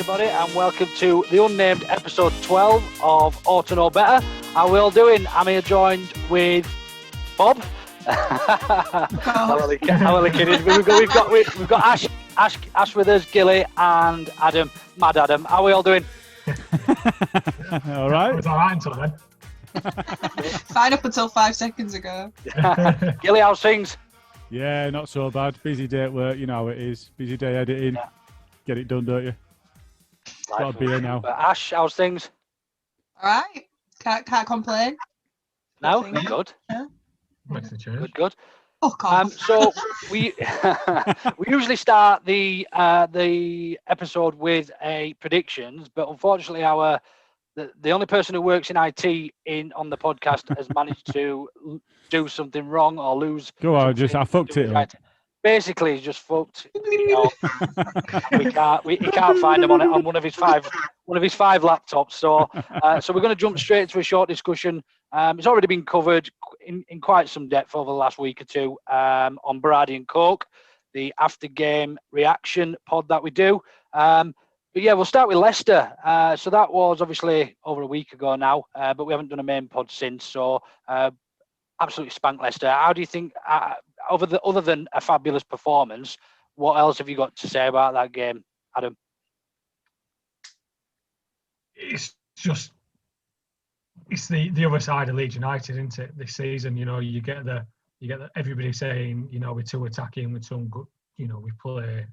everybody, and welcome to the unnamed episode 12 of Orta No Better. How are we all doing? I'm here joined with Bob. I'm only kidding. We've got Ash with us, Gilly, and Adam, Mad Adam. How are we all doing? All right. It was all right until then. Fine up until 5 seconds ago. Gilly, how's things? Yeah, not so bad. Busy day at work, you know how it is. Busy day editing. Yeah. Get it done, don't you? Got a beer now. But Ash, how's things? All right. Can't complain. No, good. Yeah. Good. Oh, God. So we we usually start the episode with a predictions, but unfortunately the only person who works in IT on the podcast has managed to do something wrong or lose. Go on, I fucked it up. Basically, he's just fucked. He can't find him on one of his five laptops. So we're going to jump straight into a short discussion. It's already been covered in quite some depth over the last week or two on Brady and Coke, the after game reaction pod that we do. But yeah, we'll start with Leicester. So that was obviously over a week ago now, but we haven't done a main pod since. So absolutely spanked Leicester. How do you think, other than a fabulous performance, what else have you got to say about that game, Adam? It's the other side of Leeds United, isn't it? This season, you get the everybody saying, we're too attacking, we're too good, we play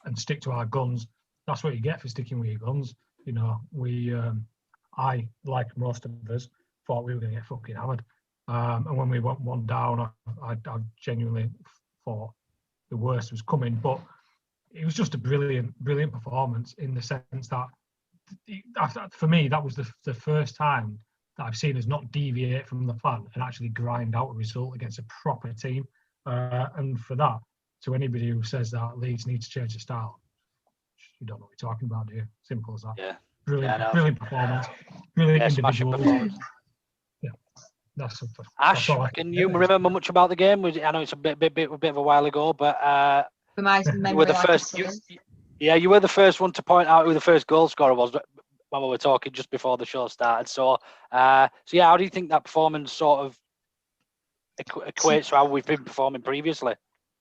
and stick to our guns. That's what you get for sticking with your guns. I, like most of us, thought we were going to get fucking hammered. And when we went one down, I genuinely thought the worst was coming. But it was just a brilliant performance in the sense that, for me, that was the first time that I've seen us not deviate from the plan and actually grind out a result against a proper team. And for that, to anybody who says that Leeds need to change the style, you don't know what you're talking about, do you? Simple as that. Yeah. Brilliant performance. Brilliant individual performance. Yeah. That's something. Ash, can you remember much about the game? I know it's a bit of a while ago, but you were the first. You were the first one to point out who the first goal scorer was when we were talking just before the show started. So how do you think that performance sort of equates to how we've been performing previously?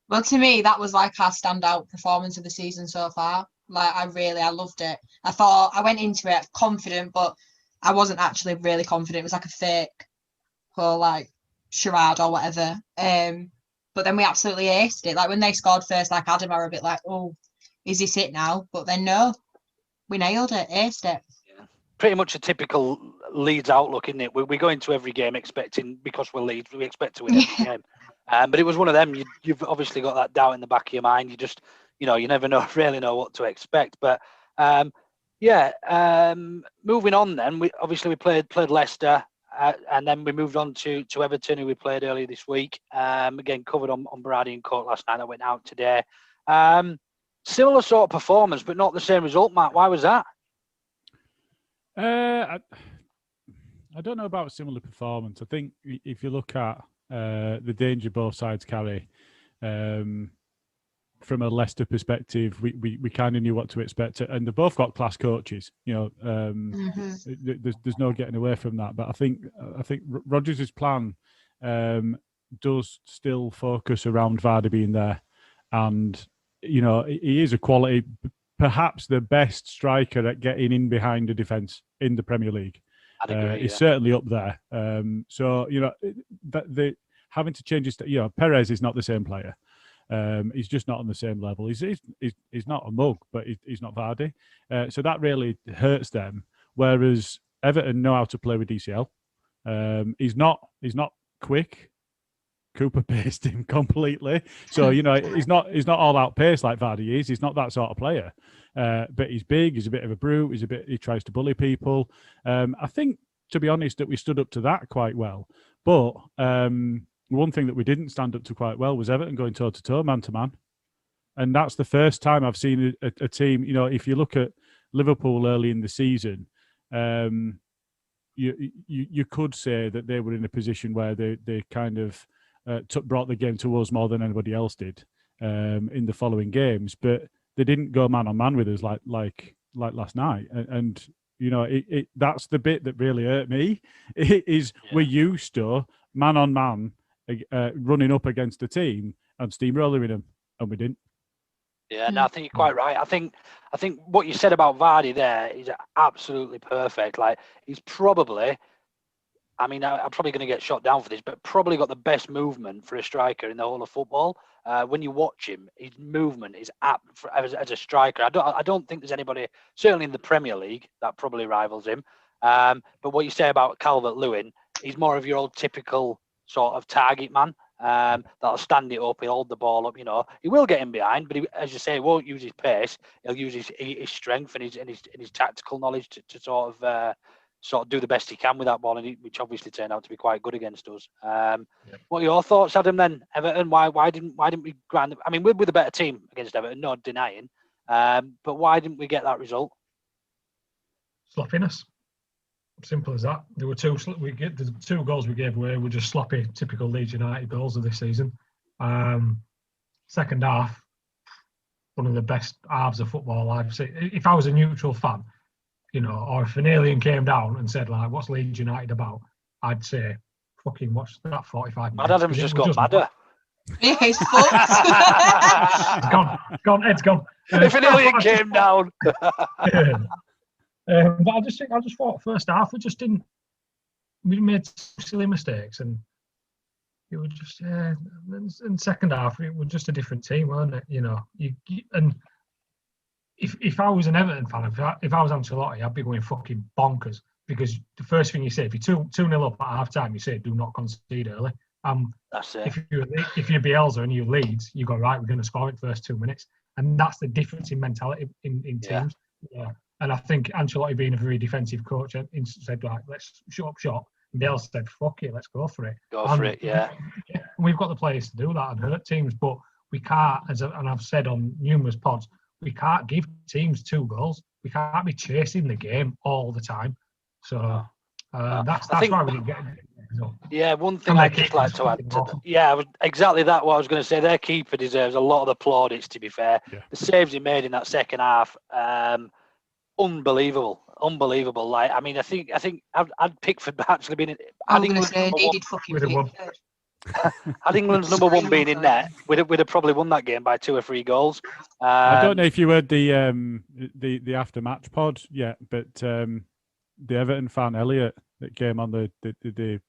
Well, to me, that was like our standout performance of the season so far. Like, I loved it. I thought I went into it confident, but I wasn't actually really confident. It was like a fake whole like charade or whatever. But then we absolutely aced it. Like when they scored first, like Adam, I were a bit like, oh, is this it now? But then no, we nailed it, aced it. Yeah. Pretty much a typical Leeds outlook, isn't it? We go into every game expecting, because we're Leeds, we expect to win every game. But it was one of them. You've obviously got that doubt in the back of your mind. You just, you never really know what to expect. But moving on then, we played Leicester, and then we moved on to Everton, who we played earlier this week. Again, covered on Brady and Court last night. That went out today. Similar sort of performance, but not the same result, Matt. Why was that? I don't know about similar performance. I think if you look at the danger both sides carry, from a Leicester perspective, we kind of knew what to expect, and they've both got class coaches. There's no getting away from that. But I think Rodgers' plan does still focus around Vardy being there, and he is a quality, perhaps the best striker at getting in behind a defence in the Premier League. He's certainly up there. That having to change his, Perez is not the same player. He's just not on the same level. He's not a mug, but he's not Vardy. So that really hurts them. Whereas Everton know how to play with DCL. He's not quick. Cooper paced him completely. So, he's not all out pace like Vardy is. He's not that sort of player. But he's big, he's a bit of a brute, he tries to bully people. I think, to be honest, that we stood up to that quite well. But one thing that we didn't stand up to quite well was Everton going toe-to-toe, man-to-man. And that's the first time I've seen a team, if you look at Liverpool early in the season, you could say that they were in a position where they kind of brought the game to us more than anybody else did in the following games. But they didn't go man on man with us like like last night, and that's the bit that really hurt me. We're used to man on man running up against a team and steamrolling them, and we didn't. Yeah, no, I think you're quite right. I think what you said about Vardy there is absolutely perfect. Like, he's probably, I mean, I'm probably going to get shot down for this, but probably got the best movement for a striker in the whole of football. When you watch him, his movement is as a striker. I don't think there's anybody, certainly in the Premier League, that probably rivals him. But what you say about Calvert-Lewin, he's more of your old typical sort of target man. That'll stand it up, he'll hold the ball up, he will get in behind, but as you say, he won't use his pace. He'll use his strength and his tactical knowledge to sort of do the best he can with that ball, which obviously turned out to be quite good against us. What are your thoughts, Adam? Then Everton, why didn't we grind? I mean, we're with a better team against Everton, not denying, but why didn't we get that result? Sloppiness. Simple as that. There were the 2 goals we gave away were just sloppy, typical Leeds United goals of this season. Second half, one of the best halves of football I've seen. If I was a neutral fan, or if an alien came down and said, like, what's Leeds United about? I'd say, fucking watch that 45 minutes. Mad Adam's just got madder. Yeah, he's fucked. It's gone. Ed's gone. If an alien came down. But I just thought first half we made silly mistakes, and it was just and second half it was just a different team, wasn't it? And if I was an Everton fan, if I was Ancelotti, I'd be going fucking bonkers, because the first thing you say, if you're 2-0 up at half time, you say do not concede early. That's it. If you're Bielsa and you lead, you go, right, we're going to score in the first 2 minutes, and that's the difference in mentality in teams. Yeah. And I think Ancelotti, being a very defensive coach, said, like, let's shut up shop. And Bielsa said, fuck it, let's go for it. Yeah. We've got the players to do that and hurt teams, but we can't, and I've said on numerous pods, we can't give teams 2 goals. We can't be chasing the game all the time. So that's why we didn't get it. Yeah, one thing I'd just like to add to that. Yeah, exactly that. What I was going to say, their keeper deserves a lot of the plaudits, to be fair. Yeah. The saves he made in that second half, unbelievable. Like, I mean, I think I'd Pickford actually been in. I'm going to say he did fucking Pickford. Had England's number 1 being in net, we'd have probably won that game by 2 or 3 goals. I don't know if you heard the after match pod yet, but the Everton fan Elliot that came on the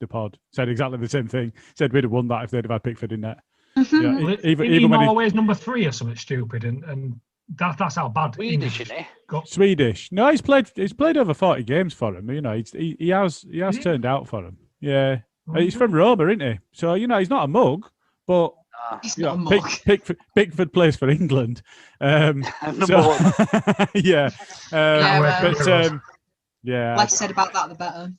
pod said exactly the same thing. Said we'd have won that if they'd have had Pickford in net. Mm-hmm. Yeah, even when Norway's number 3 or something stupid, and that's how bad. Swedish, isn't he? Swedish. No, he's played over 40 games for him. He has turned out for him. Yeah. He's from Roma, isn't he? So, he's not a mug, but he's not a mug. Pickford plays for England. Number 1. Yeah. Less said about that, the better.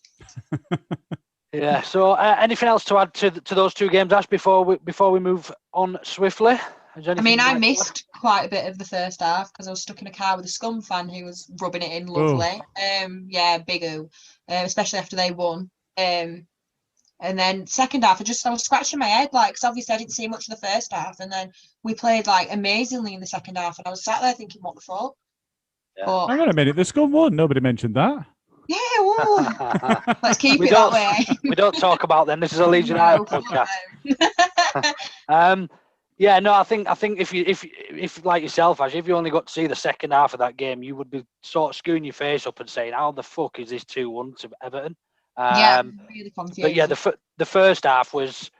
Yeah. So, anything else to add to those 2 games, Ash, before we move on swiftly? I mean, I missed quite a bit of the first half because I was stuck in a car with a Scum fan who was rubbing it in lovely. Yeah, big oo, especially after they won. And then second half, I was scratching my head, like, because obviously I didn't see much of the first half, and then we played like amazingly in the second half, and I was sat there thinking, what the fuck? Yeah. But, hang on a minute, the Scum won. Nobody mentioned that. Yeah, whoa. Let's keep it that way. We don't talk about them. This is a Leeds United podcast. Yeah, no, I think if like yourself, Ash, if you only got to see the second half of that game, you would be sort of screwing your face up and saying, "How the fuck is this 2-1 to Everton?" Really confused. But yeah, the first half was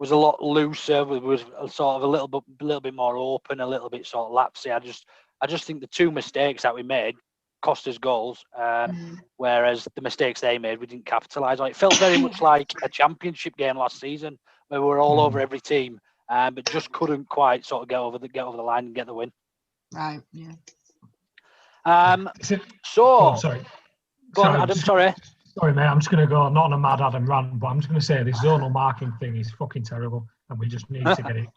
a lot looser. Was sort of a little bit more open, a little bit sort of lapsy. I just think the 2 mistakes that we made cost us goals, whereas the mistakes they made we didn't capitalise on. It felt very much like a championship game last season where we were all over every team, but just couldn't quite sort of get over the line and get the win. Right. Yeah. Sorry. Go on, Adam. Sorry. Sorry, mate. I'm just going to go not on a mad Adam rant, but I'm just going to say this zonal marking thing is fucking terrible, and we just need to get it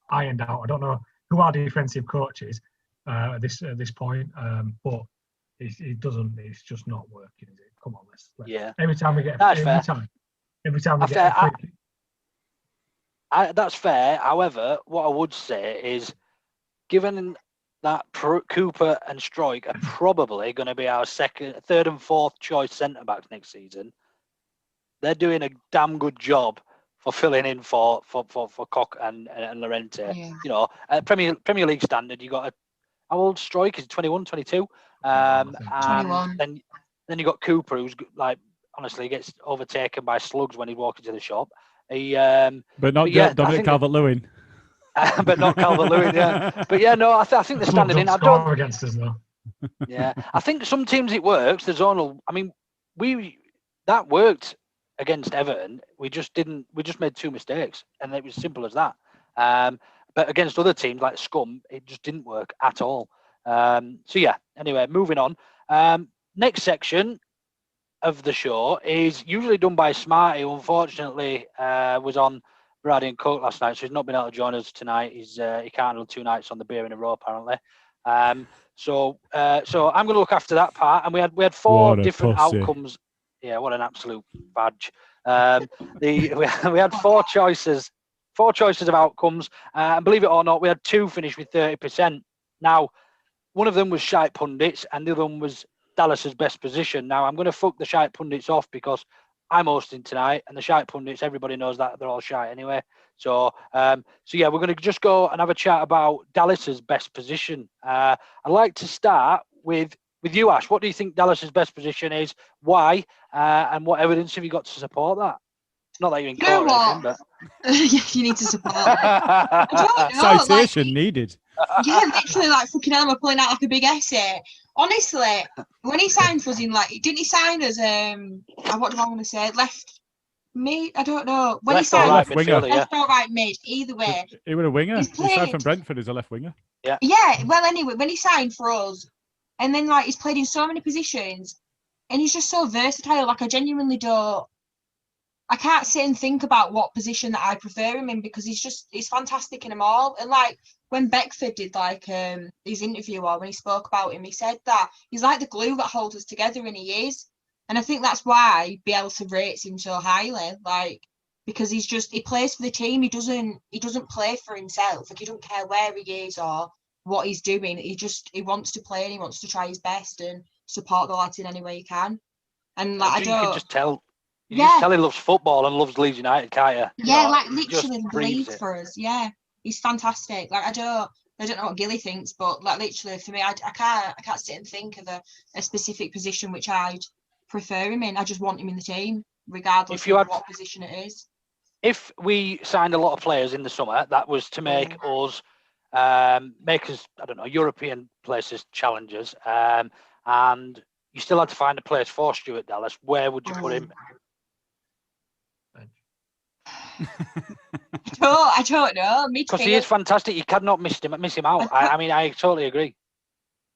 ironed out. I don't know who our defensive coach is at this point, but it doesn't. It's just not working, is it? Come on, let's yeah. Every time we get that's every fair. time we get a free that's fair. However, what I would say is, given that Cooper and Stroik are probably going to be our third and fourth choice centre backs next season. They're doing a damn good job for filling in for Koch and Llorente. Yeah. You know, at Premier League standard, you got how old Stroik is 21, 22. I think. And 21. then you got Cooper, who's like honestly gets overtaken by slugs when he's walking to the shop. He but not Dominic Calvert-Lewin. But not Calvert-Lewin, yeah. But yeah, no, I think the standard in. I don't against us though. Yeah, I think some teams it works. The zonal. I mean, that worked against Everton. We just made 2 mistakes, and it was simple as that. But against other teams like Scum, it just didn't work at all. So yeah. Anyway, moving on. Next section of the show is usually done by Smarty, who unfortunately was on Brady and Coke last night, so he's not been able to join us tonight. He can't handle 2 nights on the beer in a row, apparently. So I'm going to look after that part, and we had 4 different outcomes. Yeah, what an absolute badge. We had 4 choices of outcomes, and believe it or not, we had 2 finish with 30%. Now, one of them was shite pundits, and the other one was Dallas's best position. Now, I'm going to fuck the shite pundits off because I'm hosting tonight, and the shite pundits, everybody knows that they're all shite anyway. So yeah, we're going to just go and have a chat about Dallas's best position. I'd like to start with you, Ash. What do you think Dallas's best position is? Why? And what evidence have you got to support that? Not that you're in court or anything, but you need to support it. I don't know, citation needed. Yeah, literally, like fucking hell, I'm pulling out like a big essay. Honestly, when he signed for us in didn't he sign as what do I want to say? Left mid? I don't know. When left he signed left winger, left or right mid, either way. He was a winger. He signed from Brentford as a left winger. Yeah. Yeah. Well, anyway, when he signed for us, and then he's played in so many positions, and he's just so versatile. Like I genuinely don't. I can't sit and think about what position that I prefer him in because he's fantastic in them all. And when Beckford did his interview or when he spoke about him, he said that he's like the glue that holds us together, and he is. And I think that's why Bielsa rates him so highly, because he plays for the team. He doesn't play for himself. He don't care where he is or what he's doing. He wants to play and he wants to try his best and support the lads in any way he can. And you can just tell. You just tell he loves football and loves Leeds United, can't you? Yeah, literally bleeds for us. Yeah, he's fantastic. I don't know what Gilly thinks, but literally for me, I can't sit and think of a specific position which I'd prefer him in. I just want him in the team, regardless of what position it is. If we signed a lot of players in the summer, that was to make us, I don't know, European places challengers, and you still had to find a place for Stuart Dallas. Where would you put him? I don't know. Because he is fantastic. You cannot miss him out. I totally agree.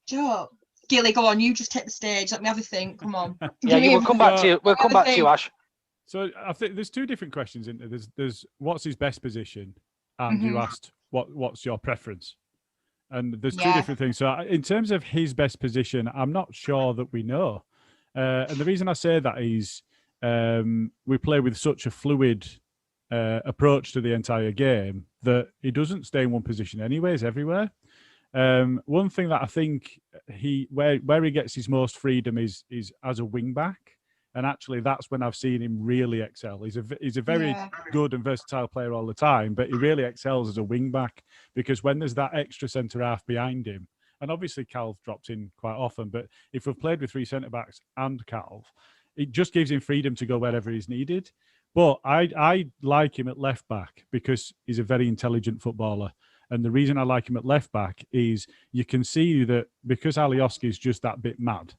Joe, Gilly, go on. You just take the stage. Let me have a think. Come on. Yeah, we'll come back to you. We'll come back to you, Ash. So I think there's 2 different questions in there. There's what's his best position, and you asked what's your preference, and there's 2 different things. So in terms of his best position, I'm not sure that we know, and the reason I say that is we play with such a fluid approach to the entire game that he doesn't stay in one position anyways everywhere. One thing that I think where he gets his most freedom is as a wing back, and actually that's when I've seen him really excel. He's a very good and versatile player all the time, but he really excels as a wing back because when there's that extra centre half behind him, and obviously Calv drops in quite often, but if we've played with 3 centre backs and Calv, it just gives him freedom to go wherever he's needed. But I like him at left back because he's a very intelligent footballer. And the reason I like him at left back is you can see that because Alioski is just that bit mad,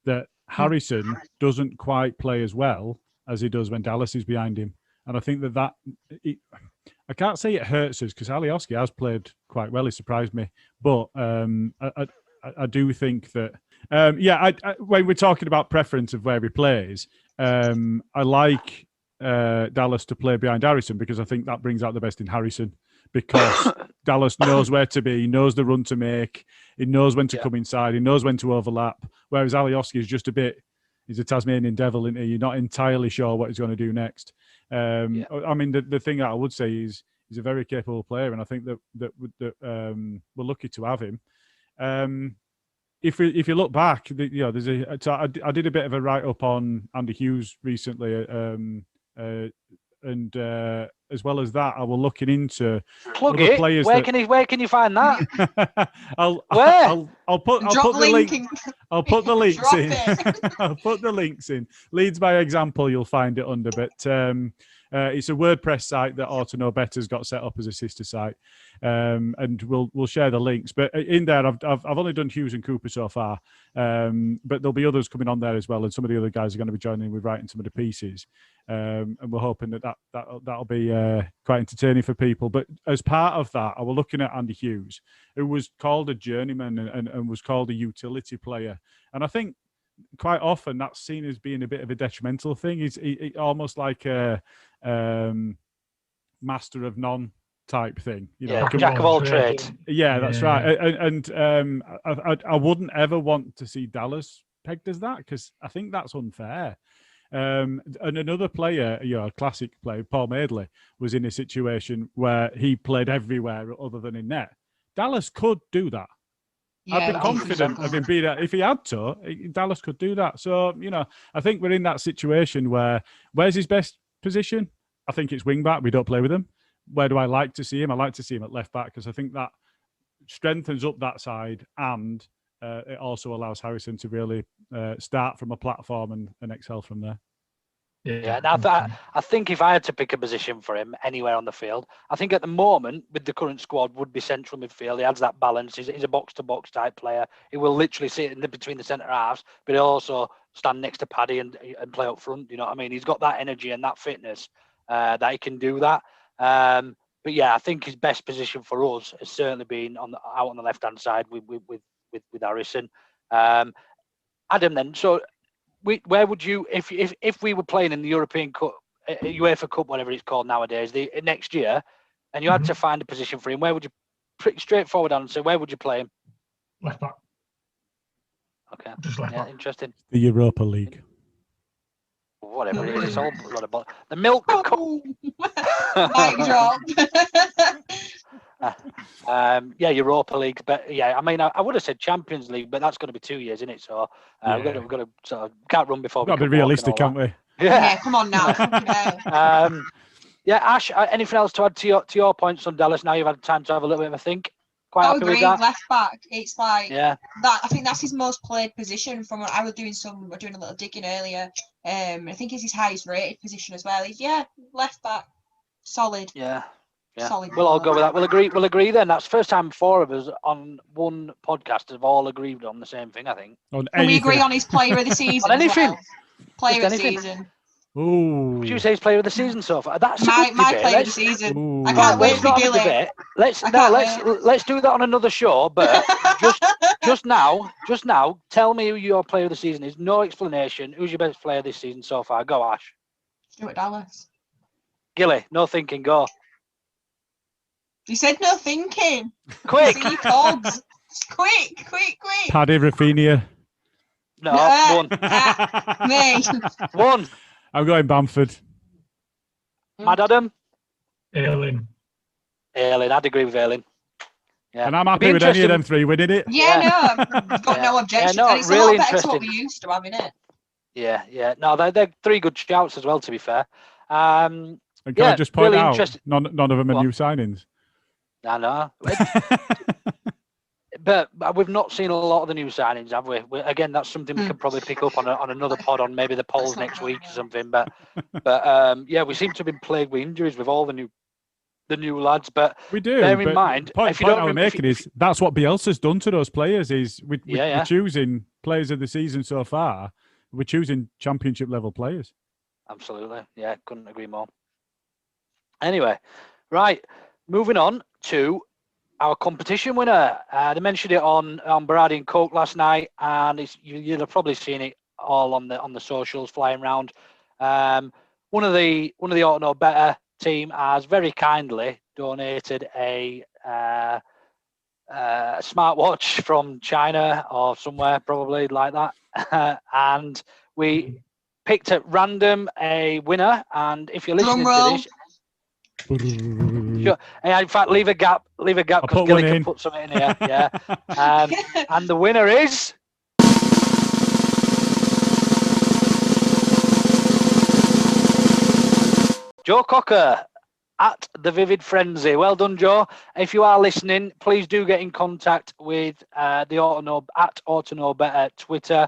that Harrison doesn't quite play as well as he does when Dallas is behind him. And I think I can't say it hurts us because Alioski has played quite well. He surprised me. But I do think that, when we're talking about preference of where he plays, I like Dallas to play behind Harrison because I think that brings out the best in Harrison because Dallas knows where to be, he knows the run to make, he knows when to come inside, he knows when to overlap, whereas Alioski is just he's a Tasmanian devil, isn't he? You're not entirely sure what he's going to do next. I mean, the thing that I would say is he's a very capable player, and I think that we're lucky to have him. if you look back, there's I did a bit of a write up on Andy Hughes recently, and as well as that, I was looking into Plug other it. players. Where can you find that? I'll put Drop the link. in. I'll put the links Drop in. it. I'll put the links in. Leeds by example, you'll find it under. But it's a WordPress site that Orta No Better's got set up as a sister site, and we'll share the links. But in there, I've only done Hughes and Cooper so far, but there'll be others coming on there as well, and some of the other guys are going to be joining with writing some of the pieces, and we're hoping that'll be quite entertaining for people. But as part of that, I was looking at Andy Hughes, who was called a journeyman and was called a utility player, and I think quite often that's seen as being a bit of a detrimental thing. He's almost like a master of none type thing, jack of all trades. Yeah, that's right. And I wouldn't ever want to see Dallas pegged as that, because I think that's unfair. And another player, a classic player, Paul Madeley, was in a situation where he played everywhere other than in net. Dallas could do that. Yeah, I'd be confident of him being that. If he had to, Dallas could do that. So, I think we're in that situation where's his best position? I think it's wing back. We don't play with him. Where do I like to see him? I like to see him at left back, because I think that strengthens up that side, and it also allows Harrison to really start from a platform and excel from there. Yeah, now I think if I had to pick a position for him anywhere on the field, I think at the moment with the current squad would be central midfield. He adds that balance. He's a box-to-box type player. He will literally sit in between the centre halves, but he'll also stand next to Paddy and play up front. You know what I mean? He's got that energy and that fitness that he can do that. But yeah, I think his best position for us has certainly been out on the left-hand side with Harrison. Adam, then, so. Where would you, if we were playing in the European Cup, UEFA Cup, whatever it's called nowadays, the next year, and you had to find a position for him, where would you, pretty straightforward answer, where would you play him? Left back. Okay. Just left back. Interesting. The Europa League. Whatever it is, it's all a lot of the Milk Cup. Mic drop. Europa League, but yeah, I mean, I would have said Champions League, but that's going to be 2 years, isn't it? So we've got to sort of can't run before. Got to be realistic, can't we? Yeah, come on now. Ash, anything else to add to your points on Dallas? Now you've had time to have a little bit of a think. Quite happy with that. Left back. It's like that. I think that's his most played position. From what I was doing a little digging earlier. I think it's his highest rated position as well. He's left back, solid. Yeah. Solid. We'll all go with that. We'll agree then. That's the first time 4 of us on one podcast have all agreed on the same thing, I think. Can we agree on his player of the season? On anything. Player of the season. Ooh. Would you say he's player of the season so far? That's my player of the season. Ooh. I can't wait for Gilly. Let's do that on another show. But just now, tell me who your player of the season is. No explanation. Who's your best player this season so far? Go, Ash. Stuart Dallas. Gilly, no thinking. Go. You said no thinking. Quick. See cogs. Quick. Paddy Rafinha. No, one. Me. One. I'm going Bamford. Mad Adam. Ayling. I'd agree with Ayling. Yeah. And I'm happy with any of them 3 winning it. Yeah, no, I've got no objection. Yeah, no, it's really a lot better interesting. to what we used to having it. Yeah. No, they're 3 good shouts as well, to be fair. And can I just point really out, none of them are new signings. I know. But we've not seen a lot of the new signings, have we? Again, that's something we could probably pick up on another pod on maybe the polls next week or something. But we seem to have been plagued with injuries with all the new lads. But we do. Bear in mind, point I'm making is that's what Bielsa's done to those players. Is we're choosing players of the season so far. We're choosing championship level players. Absolutely, yeah, couldn't agree more. Anyway, right, moving on to our competition winner. They mentioned it on Berardi and Coke last night, and you'll have probably seen it all on the socials flying around. One of the Orta No Better team has very kindly donated a smartwatch from China or somewhere probably like that, and we picked at random a winner. And if you're listening to this. Sure. Hey, in fact, leave a gap because put Gilly one can in. put something in here. Yeah. And the winner is Joe Cocker at the Vivid Frenzy. Well done, Joe. If you are listening, please do get in contact with the Orta at Orta No Better Twitter.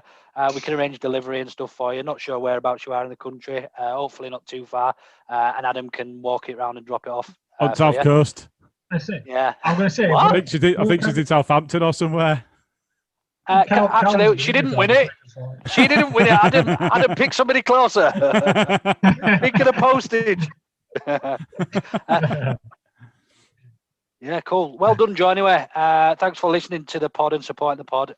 We can arrange delivery and stuff for you. Not sure whereabouts you are in the country. Hopefully not too far. And Adam can walk it around and drop it off. On South Coast. That's it. Yeah. I'm going to say. What? I think she's in Southampton or somewhere. Actually, she didn't win it. She didn't win it. Adam picked somebody closer. Thinking of postage. Yeah, cool. Well done, Joe. Anyway, thanks for listening to the pod and supporting the pod.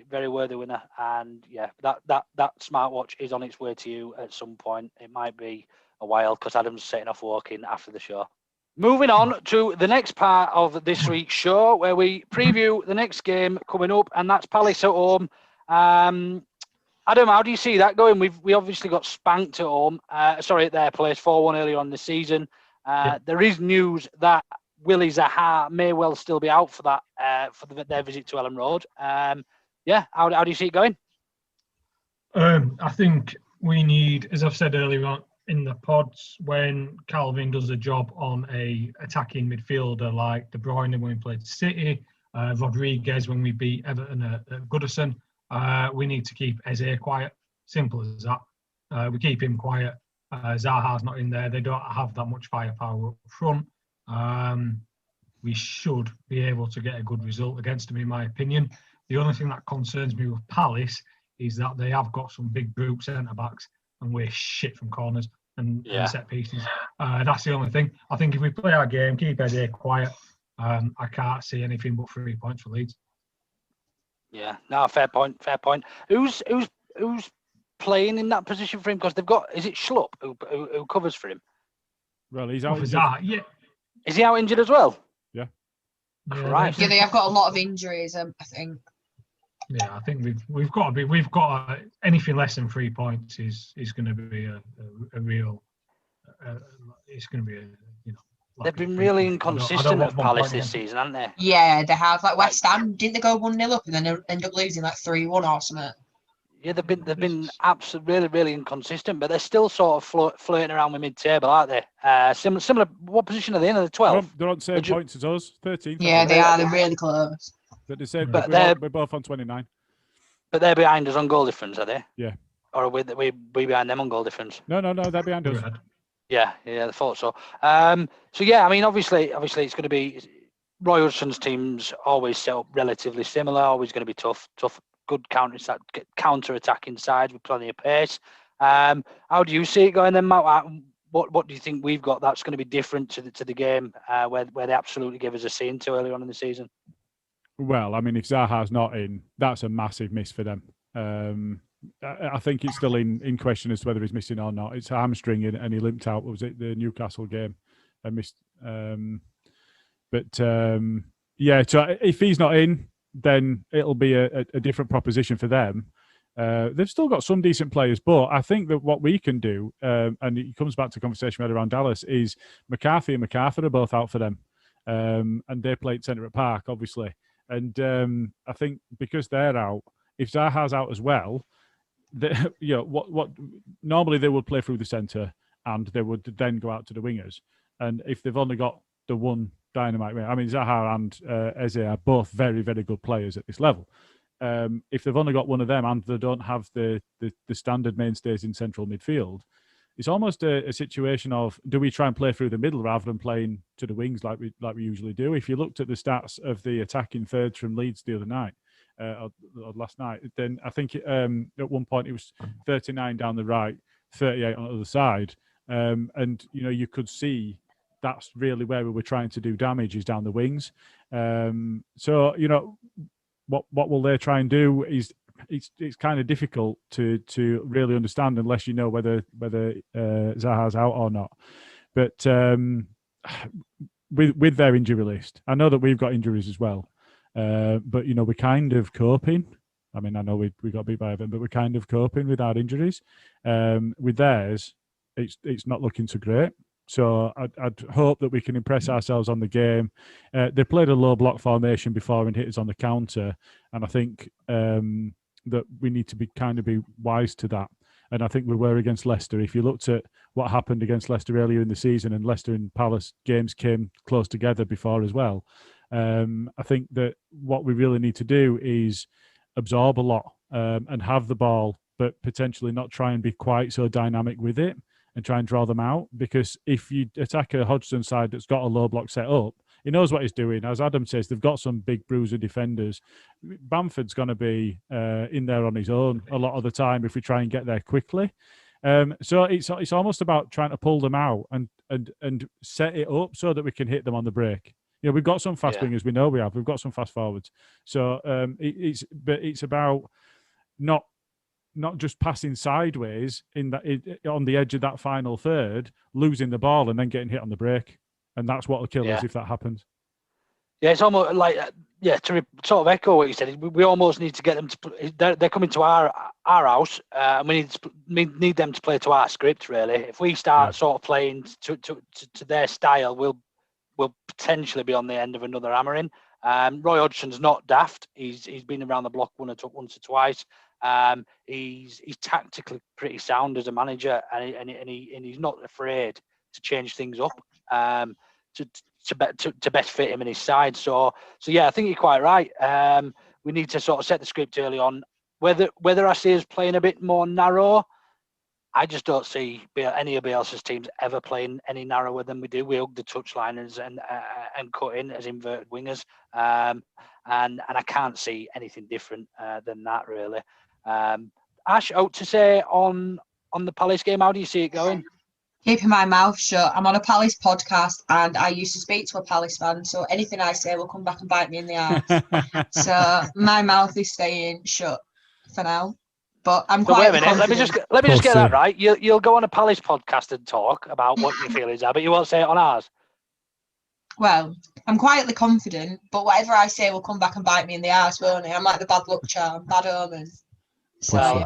Very worthy winner. And yeah, that smartwatch is on its way to you at some point. It might be a while because Adam's setting off walking after the show. Moving on to the next part of this week's show, where we preview the next game coming up, and that's Palace at home. Adam, how do you see that going? We obviously got spanked at home. At their place, 4-1 earlier on the season. There is news that Willie Zaha may well still be out for that their visit to Elland Road. How do you see it going? I think we need, as I've said earlier on in the pods, when Calvin does a job on a attacking midfielder like De Bruyne when we played City, Rodriguez when we beat Everton at Goodison, we need to keep Eze quiet. Simple as that. We keep him quiet. Zaha's not in there. They don't have that much firepower up front. We should be able to get a good result against them, in my opinion. The only thing that concerns me with Palace is that they have got some big brute centre-backs and we're shit from corners and set pieces. That's the only thing. I think if we play our game, keep Eze quiet, I can't see anything but 3 points for Leeds. Yeah, no, fair point. Who's playing in that position for him? Because they've got, is it Schlupp who covers for him? Well, he's out. Yeah. Is he out injured as well? Yeah. Right. Yeah, they have got a lot of injuries, I think. Yeah, I think we've got anything less than 3 points is going to be a real. It's going to be They've been really inconsistent at Palace this season, haven't they? Yeah, they have. Like West Ham, didn't they go 1-0 up and then end up losing like 3-1 or something? Yeah, they've been absolutely really inconsistent, but they're still sort of flirting around with mid-table, aren't they? Similar. What position are they in? Are they 12? They're on the same points as us, 13th. Yeah, they are. They're really close. But they said we're both on 29. But they're behind us on goal difference, are they? Yeah. Or are we behind them on goal difference? No, they're behind us. Yeah, I thought so. I mean, obviously, it's going to be Roy Hodgson's teams always set up relatively similar. Always going to be tough, good counter-attacking sides with plenty of pace. How do you see it going then, Matt? What do you think we've got that's going to be different to the game where they absolutely gave us a scene to earlier on in the season? Well, I mean, if Zaha's not in, that's a massive miss for them. I think it's still in question as to whether he's missing or not. It's a hamstring and he limped out. Was it the Newcastle game? I missed. So if he's not in, then it'll be a different proposition for them. They've still got some decent players, but I think that what we can do, and it comes back to the conversation we had around Dallas, is McCarthy and MacArthur are both out for them. And they played centre at Park, obviously. And I think because they're out, if Zaha's out as well, what normally they would play through the centre and they would then go out to the wingers. And if they've only got the one dynamite winger, I mean, Zaha and Eze are both very, very good players at this level. If they've only got one of them and they don't have the standard mainstays in central midfield, it's almost a situation of, do we try and play through the middle rather than playing to the wings like we usually do? If you looked at the stats of the attacking thirds from Leeds the other night, or last night, then I think at one point it was 39 down the right, 38 on the other side. And, you could see that's really where we were trying to do damage, is down the wings. What will they try and do is it's kind of difficult to really understand unless you know whether Zaha's out or not. But with their injury list, I know that we've got injuries as well. But we're kind of coping. I mean, I know we got beat by Everton, but we're kind of coping with our injuries. With theirs, it's not looking so great. So I'd hope that we can impress ourselves on the game. They played a low block formation before and hit us on the counter, and I think that we need to be wise to that. And I think we were against Leicester. If you looked at what happened against Leicester earlier in the season, and Leicester and Palace games came close together before as well, I think that what we really need to do is absorb a lot and have the ball, but potentially not try and be quite so dynamic with it and try and draw them out. Because if you attack a Hodgson side that's got a low block set up, he knows what he's doing. As Adam says, they've got some big bruiser defenders. Bamford's going to be in there on his own a lot of the time if we try and get there quickly. So it's almost about trying to pull them out and set it up so that we can hit them on the break. You know, we've got some fast wingers. We know we have. We've got some fast forwards. So it's about not just passing sideways on the edge of that final third, losing the ball and then getting hit on the break. And that's what will kill us if that happens. Yeah, it's almost like, to sort of echo what you said, we almost need to get them to. They're coming to our house, and we need them to play to our script. Really, if we start sort of playing to their style, we'll potentially be on the end of another hammering. Roy Hodgson's not daft. He's been around the block once or twice. He's tactically pretty sound as a manager, and he's not afraid to change things up to best fit him and his side. So yeah, I think you're quite right. We need to sort of set the script early on. Whether I see us playing a bit more narrow, I just don't see any of Bielsa's teams ever playing any narrower than we do. We hug the touchliners and cut in as inverted wingers, and I can't see anything different than that really. Ash, out to say on the Palace game, how do you see it going? Keeping my mouth shut. I'm on a Palace podcast and I used to speak to a Palace fan, so anything I say will come back and bite me in the ass. So my mouth is staying shut for now. But I'm quite wait a minute. confident. Let me just get that right. You'll go on a Palace podcast and talk about what your feelings are, but you won't say it on ours. Well, I'm quietly confident, but whatever I say will come back and bite me in the ass, won't it? I'm like the bad luck charm, bad omen. So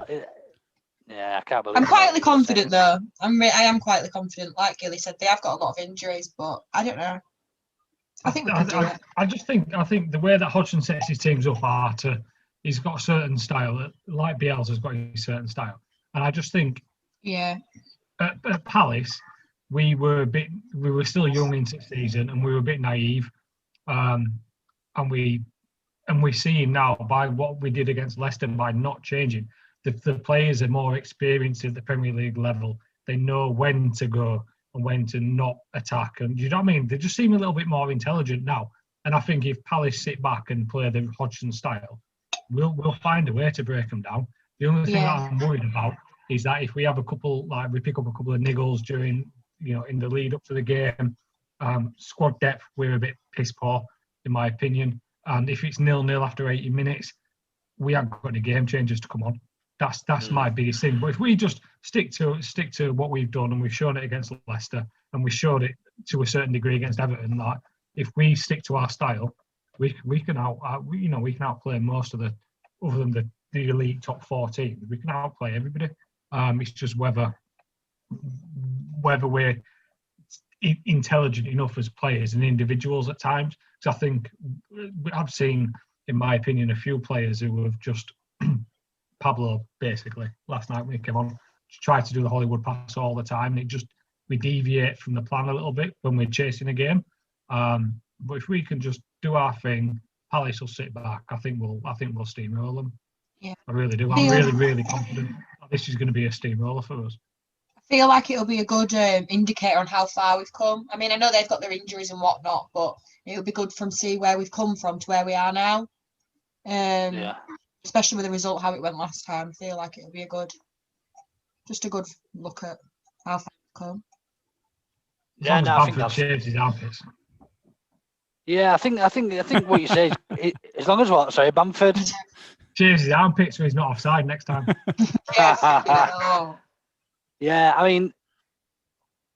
yeah, I can't believe. I'm quietly confident though. I am quietly confident. Like Gilly said, they have got a lot of injuries, but I don't know. I think we can do it. I think the way that Hodgson sets his teams up he's got a certain style. Like Bielsa's got a certain style, and I just think, at Palace, we were still young into the season, and we were a bit naive, and we're seeing now by what we did against Leicester by not changing. The players are more experienced at the Premier League level. They know when to go and when to not attack, and you know what I mean. They just seem a little bit more intelligent now. And I think if Palace sit back and play the Hodgson style, we'll find a way to break them down. The only thing that I'm worried about is that if we have we pick up a couple of niggles during, in the lead up to the game, squad depth, we're a bit piss poor, in my opinion. And if it's 0-0 after 80 minutes, we haven't got any game changers to come on. That's my biggest thing. But if we just stick to what we've done, and we've shown it against Leicester, and we showed it to a certain degree against Everton, that if we stick to our style, we can outplay most of the, other than the elite top 14. We can outplay everybody. It's just whether we're intelligent enough as players and individuals at times. Because I think I've seen, in my opinion, a few players who have just Pablo, basically, last night when he came on, tried to do the Hollywood pass all the time, and we deviate from the plan a little bit when we're chasing a game. But if we can just do our thing, Palace will sit back. I think we'll steamroll them. Yeah, I really do. I'm really, really confident this is going to be a steamroller for us. I feel like it'll be a good indicator on how far we've come. I mean, I know they've got their injuries and whatnot, but it'll be good from see where we've come from to where we are now. Especially with the result, how it went last time. I feel like it'll be a good look at how far we've come. I think that's shaves his armpits. Yeah, I think what you say is, as long as what? Sorry, Bamford shaves his armpits so he's not offside next time. Yeah, I mean,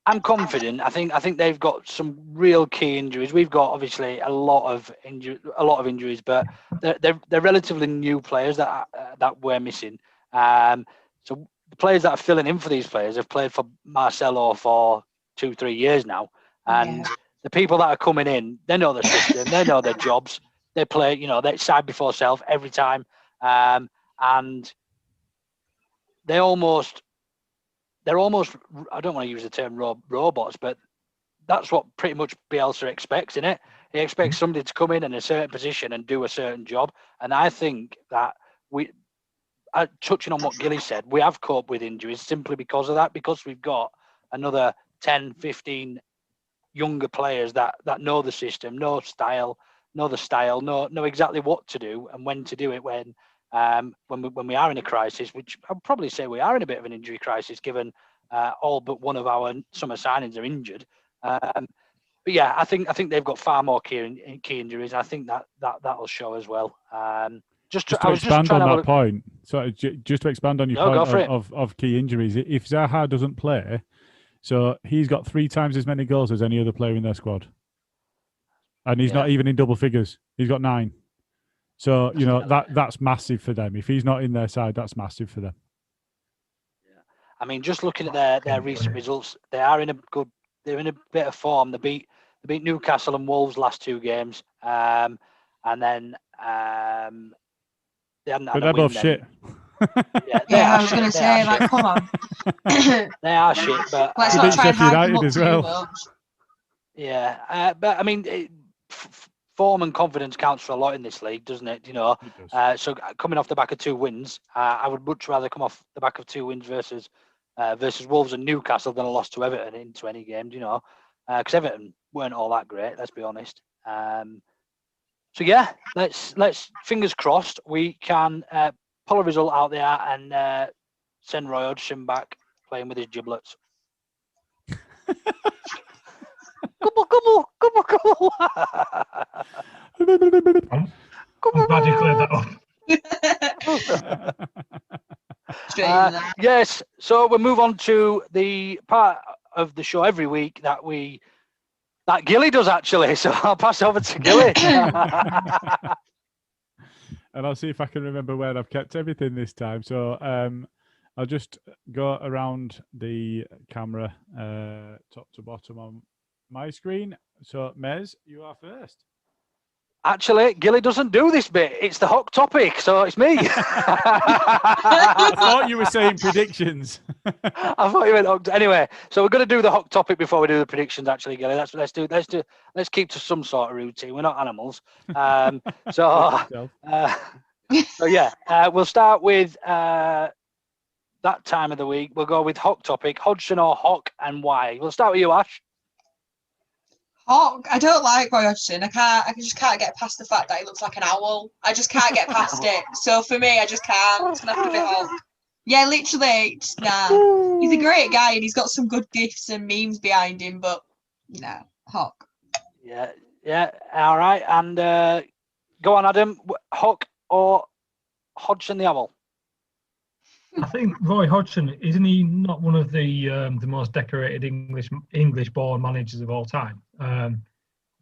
I'm confident. I think they've got some real key injuries. We've got obviously a lot of injuries, but they're relatively new players that we're missing. So the players that are filling in for these players have played for Marcelo for 2-3 years now, and the people that are coming in, they know the system, they know their jobs, they play, they side before self every time, and they're almost, I don't want to use the term robots, but that's what pretty much Bielsa expects, innit? He expects somebody to come in a certain position and do a certain job. And I think that touching on what Gilly said, we have coped with injuries simply because of that, because we've got another 10, 15 younger players that know the system, know the style, know exactly what to do and when to do it when we are in a crisis, which I'd probably say we are in a bit of an injury crisis, given all but one of our summer signings are injured. But yeah, I think they've got far more key injuries. I think that'll show as well. Just to expand on that point. So just to expand on your point of key injuries, if Zaha doesn't play, so he's got 3 times as many goals as any other player in their squad, and he's not even in double figures. He's got 9. So that's massive for them. If he's not in their side, that's massive for them. Yeah. I mean, just looking at their recent results, they're in a bit of form. They beat Newcastle and Wolves last 2 games, and then they hadn't had they're both shit. I was going to say, like, come on. They are shit, but let's not try and hype them up too much. Yeah, but I mean, form and confidence counts for a lot in this league, doesn't it? It does. So coming off the back of 2 wins, I would much rather come off the back of 2 wins versus Wolves and Newcastle than a loss to Everton in 20 games. Because Everton weren't all that great. Let's be honest. So yeah, let's fingers crossed we can pull a result out there and send Roy Hodgson back playing with his giblets. Come on. I'm glad you cleared that up. Yes, so we'll move on to the part of the show every week that Gilly does, actually. So I'll pass over to Gilly. And I'll see if I can remember where I've kept everything this time. So I'll just go around the camera top to bottom on my screen. So Mez, you are first. Actually, Gilly doesn't do this bit. It's the hot topic, so it's me. I thought you were saying predictions. I thought you meant anyway. So we're going to do the hot topic before we do the predictions. Actually, Gilly, let's keep to some sort of routine. We're not animals. So yeah, we'll start with that time of the week. We'll go with hot topic, Hodgson or Hock, and why. We'll start with you, Ash. Hock, I don't like Roy Hodgson. I just can't get past the fact that he looks like an owl. I just can't get past it. So for me, I just can't. It's gonna have to be Hock. Yeah, literally, nah. He's a great guy and he's got some good gifts and memes behind him, but no, Hock. Yeah. All right, and go on, Adam. Hock or Hodgson the owl? I think Roy Hodgson, isn't he not one of the most decorated English-born managers of all time?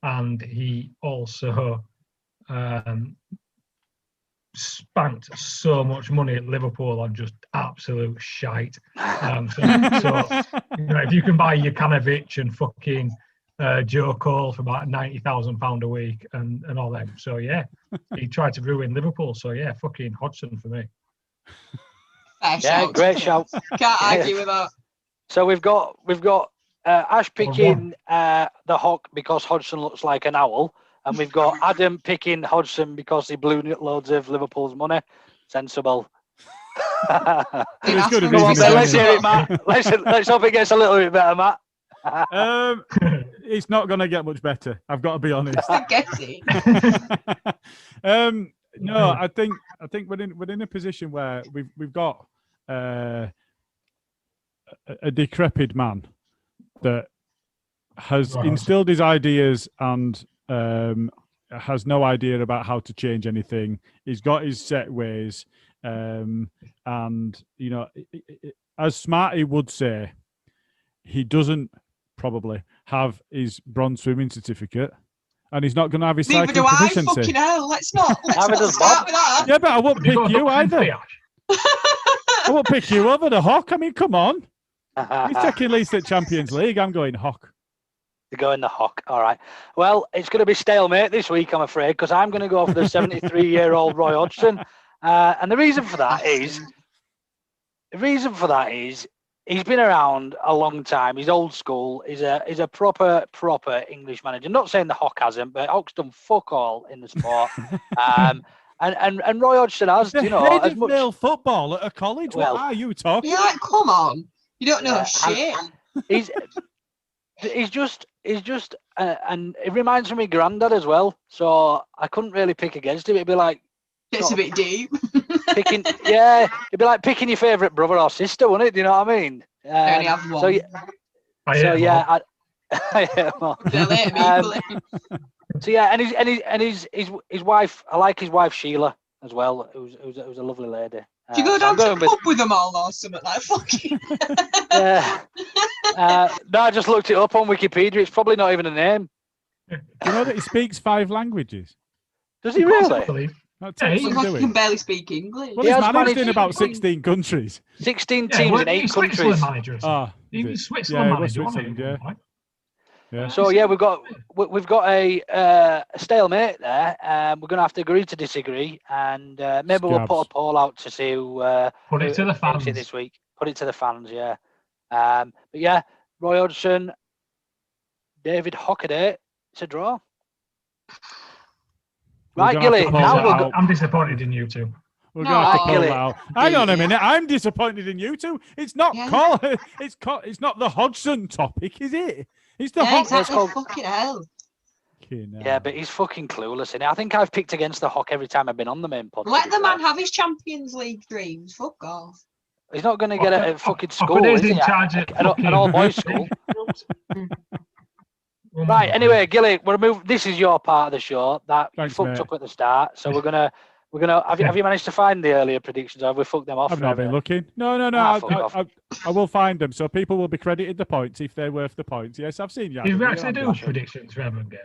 And he also spanked so much money at Liverpool on just absolute shite. So if you can buy Jukanovic and fucking Joe Cole for about £90,000 a week and all that, so yeah, he tried to ruin Liverpool. So yeah, fucking Hodgson for me. Great shout. Can't argue with that. So we've got Ash picking the Hock because Hodgson looks like an owl, and we've got Adam picking Hodgson because he blew loads of Liverpool's money. Sensible. It's good let's hear it, Matt. Let's hope it gets a little bit better, Matt. It's not going to get much better. I've got to be honest. No, I think we're in a position where we've got a decrepit man that has instilled his ideas and has no idea about how to change anything. He's got his set ways, and as Smarty would say, he doesn't probably have his bronze swimming certificate. And he's not going to have his cycling proficiency. Neither do I, fucking hell. Let's not start with that. Yeah, but I won't pick you either. I won't pick you over the Hock. I mean, come on. He's taking Leeds at Champions League. I'm going Hock. To go in the Hock. All right. Well, it's going to be stalemate this week, I'm afraid, because I'm going to go for the 73-year-old Roy Hodgson. And the reason for that is he's been around a long time. He's old school. He's a proper English manager. Not saying the Hock hasn't, but Hock's done fuck all in the sport. And Roy Hodgson has, The you know, head as of much. male football at a college. Well, what are you talking? You're like, come on. You don't know shit. He's just, and it reminds me of my granddad as well. So I couldn't really pick against him. It'd be like It's a bit deep. picking, yeah, it'd be like picking your favourite brother or sister, wouldn't it? Do you know what I mean? I only have one. So yeah, I hate them all. They'll hate me equally. So yeah, and his wife. I like his wife Sheila as well. It was a lovely lady. Do you go so down I'm to going the pub with them all or something like fucking? No, I just looked it up on Wikipedia. It's probably not even a name. Do you know that he speaks 5 languages? Does he really? That Yeah, takes he some Like, you doing. can barely speak English. Well, He he's has managed in managed- about 16 countries. 16 Yeah, teams well, in 8 he's countries. Switzerland manager. Ah, He is was it? Switzerland Yeah, he was manager. wasn't he, Switzerland, at one point? Yeah. So yeah, we've got a stalemate there. We're going to have to agree to disagree, and maybe we'll put a Scabs. poll out to see who Put it to the who thinks fans. it this week. Put it to the fans, yeah. But yeah, Roy Hodgson, David Hockaday, it's a draw. We're Right, gonna have to Gilly. pull Now that we'll out. go. I'm disappointed in you two. We're No, gonna have to pull Gilly. that out. Hang on a Gilly. minute. I'm disappointed in you two. It's not Yeah. it's not the Hodgson topic, is it? It's the Yeah, Hock. exactly. called- Fucking hell. Yeah, but he's fucking clueless, and I think I've picked against the Hock every time I've been on the main pod. to Let be the man fair. have his Champions League dreams. Fuck off. He's not going to get it at fucking school, Hockaday's is he? in charge of An all boys school. Right. Anyway, Gilly, we're moving. This is your part of the show that Thanks, you fucked mate. up at the start. So we're gonna. Have you managed to find the earlier predictions, or have we fucked them off? I've not been forever? looking. No. fuck off. I will find them, so people will be credited the points if they're worth the points. Yes, I've seen you. Did we Adam, actually you're do on predictions for every game?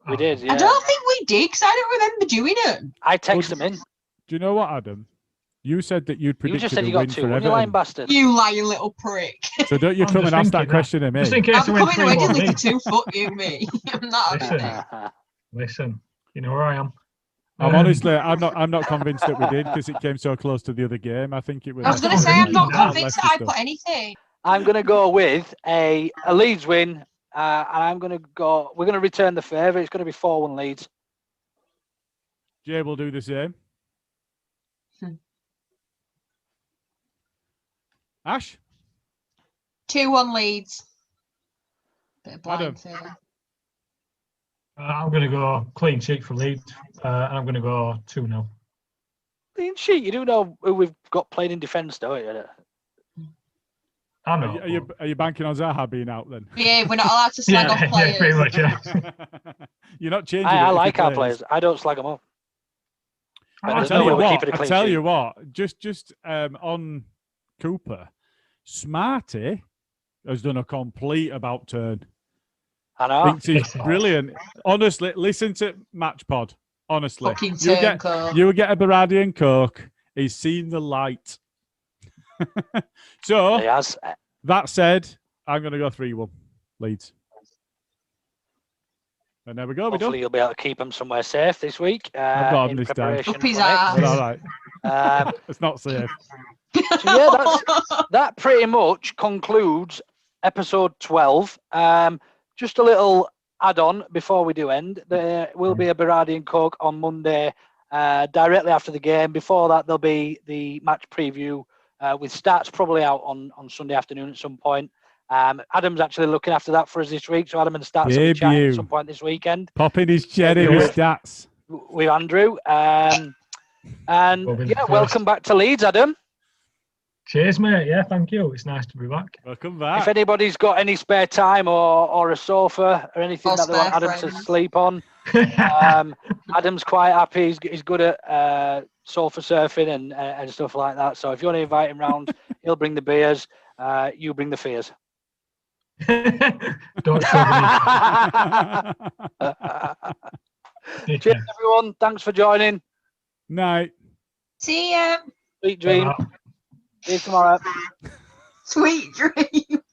We did. Yeah. I don't think we did, because I don't remember doing it. I text them in. Do you know what, Adam? You said that you'd You predicted just said a you got win 2. for You lying Everton. bastard. You lying little prick. So don't you I'm come just and ask that thinking question of me. Just in case I'm I win coming to 3-1 Weddington Leeds. too. Fuck you, me. I'm not having Listen. it. Listen, you know where I am. I'm not convinced that we did because it came so close to the other game. I think it was. I was going to That's say, what I'm not we need. convinced that I put anything. I'm going to go with a Leeds win, and I'm going to go. We're going to return the favour. It's going to be 4-1 Leeds. Jay will do the same. Ash? 2-1 Leeds. Bit of Adam. blind fear. I'm going to go clean sheet for Leeds, and I'm going to go 2-0. Clean sheet. You do know who we've got playing in defence, don't you? I know. Are you banking on Zaha being out then? Yeah, we're not allowed to slag off Yeah, players. pretty much, yeah. You're not changing. I it if like he our plays. players. I don't slag them off. But I'll there's tell no you way we're what. keeping a I clean tell sheet. you what. Just on Cooper, Smarty has done a complete about turn. I know. Thinks he's brilliant. Honestly, listen to Match Pod. Honestly, Fucking you get turncoat. you get a Baradi and Coke. He's seen the light. So He has. that said, I'm going to go 3-1 Leeds. And there we go. We're done. Hopefully, you'll be able to keep him somewhere safe this week. I've got him in this time. preparation Up his for next. ass. But all right. Um, It's not safe. so yeah, that pretty much concludes episode 12. Just a little add-on before we do end. There will be a Berardi and Coke on Monday, directly after the game. Before that, there'll be the match preview with stats probably out on Sunday afternoon at some point. Adam's actually looking after that for us this week, so Adam and stats will be chatting Debut. at some point this weekend Popping his cherry Yeah. with stats. with Andrew. And Will be the yeah, first. welcome back to Leeds, Adam. Cheers, mate. Yeah, thank you. It's nice to be back. Welcome If back. anybody's got any spare time or a sofa or anything Or that they want spare Adam to friends. sleep on, Adam's quite happy. He's good at sofa surfing and stuff like that. So if you want to invite him round, he'll bring the beers. You bring the fears. Don't show me. Cheers, everyone. Thanks for joining. Night. See ya. Sweet dream. See you tomorrow. Sweet dreams.